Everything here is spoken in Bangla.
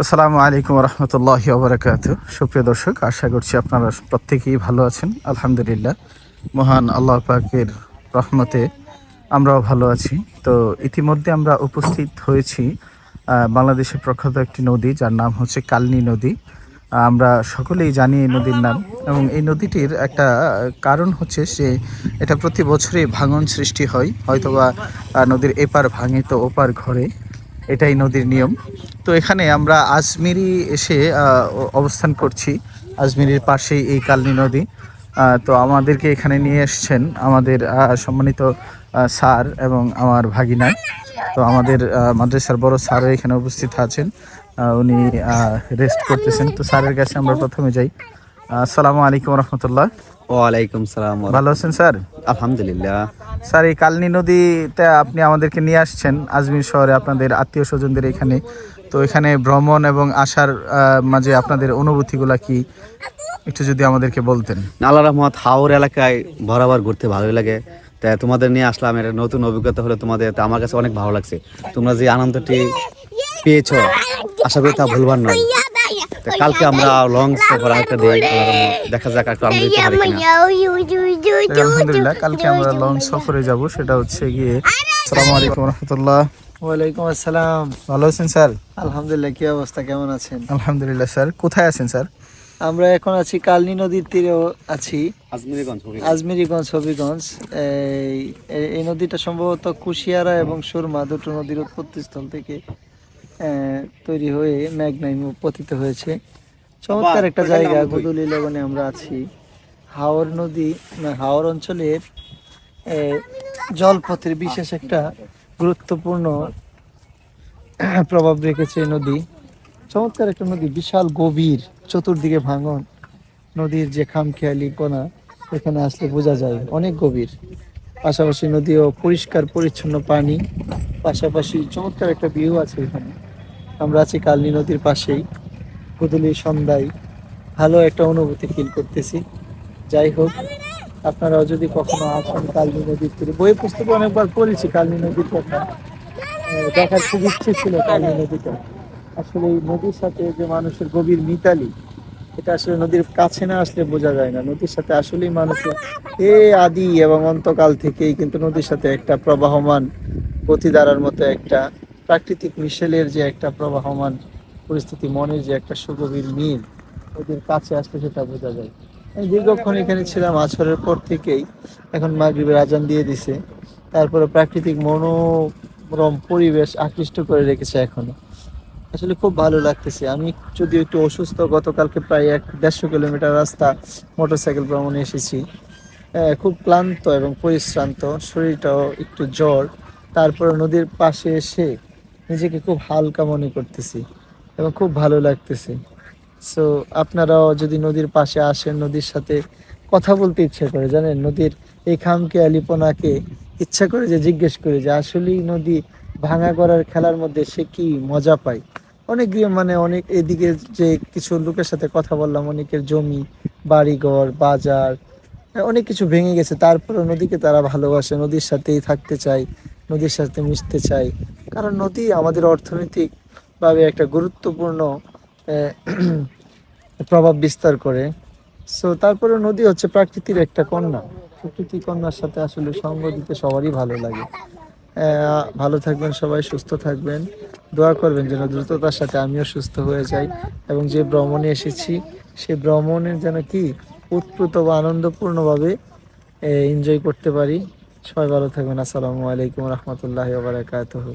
আসসালামু আলাইকুম রহমতুল্লাহি ওবরাকাতু। সুপ্রিয় দর্শক, আশা করছি আপনারা প্রত্যেকেই ভালো আছেন। আলহামদুলিল্লাহ, মহান আল্লাহ পাকের রহমতে আমরাও ভালো আছি। তো ইতিমধ্যে আমরা উপস্থিত হয়েছি বাংলাদেশের প্রখ্যাত একটি নদী, যার নাম হচ্ছে কালনী নদী। আমরা সকলেই জানি এই নদীর নাম, এবং এই নদীটির একটা কারণ হচ্ছে সে এটা প্রতি বছরই ভাঙন সৃষ্টি হয়, হয়তোবা নদীর এপার ভাঙে তো ওপার ঘরে, এটাই নদীর নিয়ম। তো এখানে আমরা আজমিরি এসে অবস্থান করছি। আজমিরির পাশেই এই কালনী নদী। তো আমাদেরকে এখানে নিয়ে এসছেন আমাদের সম্মানিত স্যার এবং আমার ভাগিনা। তো আমাদের মাদ্রাসার বড় স্যারও এখানে উপস্থিত আছেন। উনি রেস্ট করতেছেন। তো স্যারের কাছে আমরা প্রথমে যাই। আসসালামু আলাইকুম রহমতুল্লাহ। ওয়ালাইকুম সালাম। ভালো আছেন স্যার? আলহামদুলিল্লাহ। স্যার, এই কালনী নদীতে আপনি আমাদেরকে নিয়ে আসছেন আজমির শহরে, আপনাদের আত্মীয় স্বজনদের এখানে। তো এখানে ভ্রমণ এবং আসার মাঝে আপনাদের অনুভূতিগুলা কি, একটু যদি আমাদেরকে বলতেন। আল্লাহ রহমত, হাওর এলাকায় বরাবর ঘুরতে ভালোই লাগে। তাই তোমাদের নিয়ে আসলাম, এটা নতুন অভিজ্ঞতা হলো তোমাদের। তা আমার কাছে অনেক ভালো লাগছে। তোমরা যে আনন্দটি পেয়েছো, আশা করি তা ভুলবার নয়। কালকে আমরা লং সফর একটা দিই, দেখা যাক একটু আনন্দ দিতে পারি কিনা। আলহামদুলিল্লাহ, কালকে আমরা লং সফরে যাব, সেটা হচ্ছে গিয়ে। আসসালামু আলাইকুম রহমতুল্লাহ। ওয়ালাইকুম আসসালাম। ভালো আছেন স্যার? আলহামদুলিল্লাহ, কি অবস্থা, কেমন আছেন? আলহামদুলিল্লাহ। স্যার, কোথায় আছেন স্যার? আমরা এখন আছি কালনী নদীর তীরেও আছি, আজমিরিগঞ্জ। আজমিরিগঞ্জ, হবিগঞ্জ। এই এই নদীটা সম্ভবত কুশিয়ারা এবং সুরমা দুটো নদীর উৎপত্তিস্থল থেকে তৈরি হয়ে মেঘনায় পতিত হয়েছে। চমৎকার একটা জায়গা, গুদুলি লগনে আমরা আছি। হাওর নদী, হাওর অঞ্চলের জলপথের বিশেষ একটা গুরুত্বপূর্ণ প্রভাব রেখেছে এই নদী। চমৎকার একটা নদী, বিশাল গভীর, চতুর্দিকে ভাঙন। নদীর যে খামখেয়ালিপনা এখানে আসলে বোঝা যায়, অনেক গভীর। পাশাপাশি নদীও পরিষ্কার পরিচ্ছন্ন পানি, পাশাপাশি চমৎকার একটা ভিউ আছে এখানে। আমরা আছি কালনী নদীর পাশেই, গোধূলি সন্ধ্যায় ভালো একটা অনুভূতি ফিল করতেছি। যাই হোক, আপনারাও যদি কখনো আসেন কালনী নদীর তীরে, বই পুস্তকে অনেকবার পড়েছি কালনী নদীর কথা, দেখার খুব ইচ্ছে ছিল কালনী নদীটা। আসলে এই নদীর সাথে যে মানুষের গভীর মিতালি, এটা আসলে নদীর কাছে না আসলে বোঝা যায় না। নদীর সাথে আসলেই মানুষের আদি এবং অন্তকাল থেকেই কিন্তু নদীর সাথে একটা প্রবাহমান গতিধারার মতো একটা প্রাকৃতিক মিশেলের যে একটা প্রবাহমান পরিস্থিতি, মনের যে একটা সুগভীর মিল, নদীর কাছে আসলে সেটা বোঝা যায়। আমি দীর্ঘক্ষণ এখানে ছিলাম আসরের পর থেকেই, এখন মাগরিবের আজান দিয়ে দিছে। তারপরে প্রাকৃতিক মনোরম পরিবেশ আকৃষ্ট করে রেখেছে এখনো। আসলে খুব ভালো লাগতেছে। আমি যদিও একটু অসুস্থ, গতকালকে প্রায় 150 কিলোমিটার রাস্তা মোটরসাইকেল ভ্রমণে এসেছি। খুব ক্লান্ত এবং পরিশ্রান্ত, শরীরটাও একটু জ্বর। তারপরে নদীর পাশে এসে নিজেকে খুব হালকা মনে করতেছি এবং খুব ভালো লাগতেছে। সো আপনারাও যদি নদীর পাশে আসেন, নদীর সাথে কথা বলতে ইচ্ছা করে, জানেন, নদীর এই খামখেয়ালিপনাকে ইচ্ছা করে যে জিজ্ঞেস করে যে আসলেই নদী ভাঙা করার খেলার মধ্যে সে কি মজা পায়। অনেক অনেক এদিকে যে কিছু লোকের সাথে কথা বললাম, অনেকের জমি, বাড়িঘর, বাজার, অনেক কিছু ভেঙে গেছে, তারপরে নদীকে তারা ভালোবাসে, নদীর সাথেই থাকতে চায়, নদীর সাথে মিশতে চায়। কারণ নদী আমাদের অর্থনৈতিক ভাবে একটা গুরুত্বপূর্ণ প্রভাব বিস্তার করে। সো তারপরে নদী হচ্ছে প্রাকৃতির একটা কন্যা। প্রকৃতি কন্যার সাথে আসলে সঙ্গ দিতে সবারই ভালো লাগে। ভালো থাকবেন সবাই, সুস্থ থাকবেন, দোয়া করবেন যেন দ্রুততার সাথে আমিও সুস্থ হয়ে যাই, এবং যে ভ্রমণে এসেছি সেই ভ্রমণের যেন কি উৎপ্লুত বা আনন্দপূর্ণভাবে এনজয় করতে পারি। সবাই ভালো থাকবেন। আসসালামু আলাইকুম রহমতুল্লাহি ওয়া বারাকাতুহু।